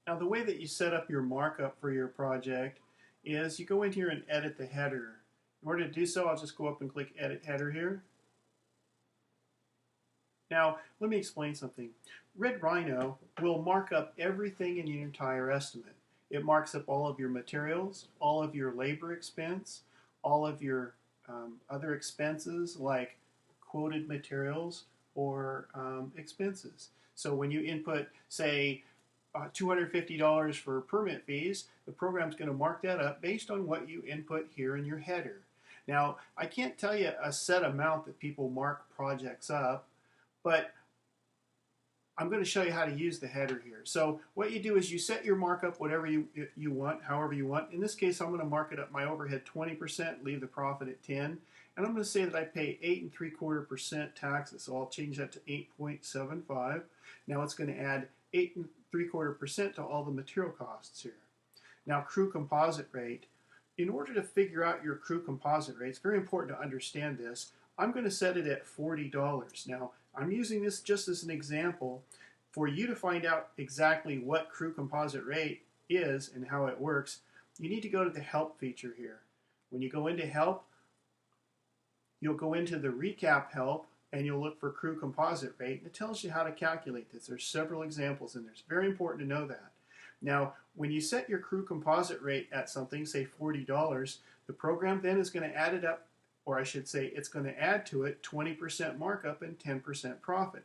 Now the way that you set up your markup for your project is you go in here and edit the header. In order to do so, I'll just go up and click Edit Header here. Now, let me explain something. Red Rhino will mark up everything in your entire estimate. It marks up all of your materials, all of your labor expense, all of your other expenses like quoted materials or expenses. So when you input, say, $250 for permit fees, the program's going to mark that up based on what you input here in your header. Now, I can't tell you a set amount that people mark projects up, but I'm going to show you how to use the header here. So what you do is you set your markup whatever you want, however you want. In this case, I'm going to mark it up my overhead 20%, leave the profit at 10, and I'm going to say that I pay 8 3/4% taxes. So I'll change that to 8.75. Now it's going to add 8 3/4% to all the material costs here. Now crew composite rate. In order to figure out your crew composite rate, it's very important to understand this. I'm going to set it at $40. Now, I'm using this just as an example for you to find out exactly what crew composite rate is and how it works. You need to go to the Help feature here. When you go into Help, you'll go into the Recap Help and you'll look for crew composite rate, and it tells you how to calculate this. There's several examples in there. It's very important to know that. Now, when you set your crew composite rate at something, say $40, the program then is going to add it up, or I should say it's going to add to it 20% markup and 10% profit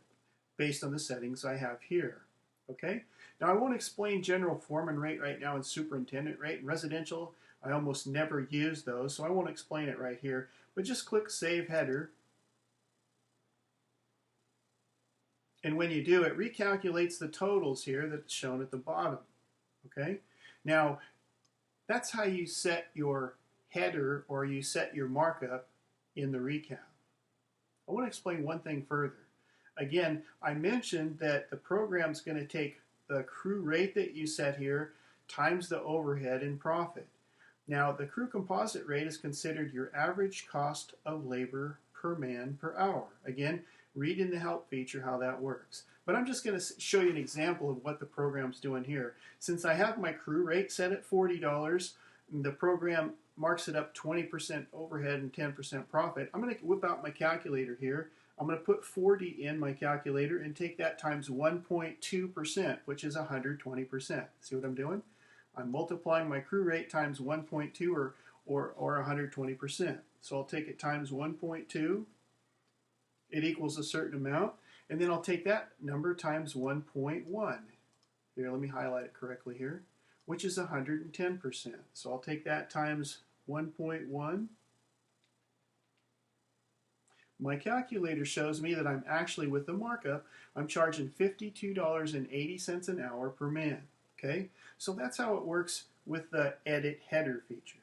based on the settings I have here. Okay? Now I won't explain general foreman rate right now and superintendent rate. In residential, I almost never use those, so I won't explain it right here. But just click Save Header. And when you do, it recalculates the totals here that's shown at the bottom. Okay? Now, that's how you set your header or you set your markup in the recap. I want to explain one thing further. Again, I mentioned that the program's going to take the crew rate that you set here times the overhead and profit. Now, the crew composite rate is considered your average cost of labor per man per hour. Again, read in the Help feature how that works. But I'm just going to show you an example of what the program's doing here. Since I have my crew rate set at $40, the program marks it up 20% overhead and 10% profit. I'm going to whip out my calculator here. I'm going to put 40 in my calculator and take that times 1.2%, which is 120%. See what I'm doing? I'm multiplying my crew rate times 1.2 or 120%. So I'll take it times 1.2. It equals a certain amount. And then I'll take that number times 1.1. Here, let me highlight it correctly here, which is 110%. So I'll take that times 1.1. My calculator shows me that I'm actually, with the markup, I'm charging $52.80 an hour per man. Okay? So that's how it works with the Edit Header feature.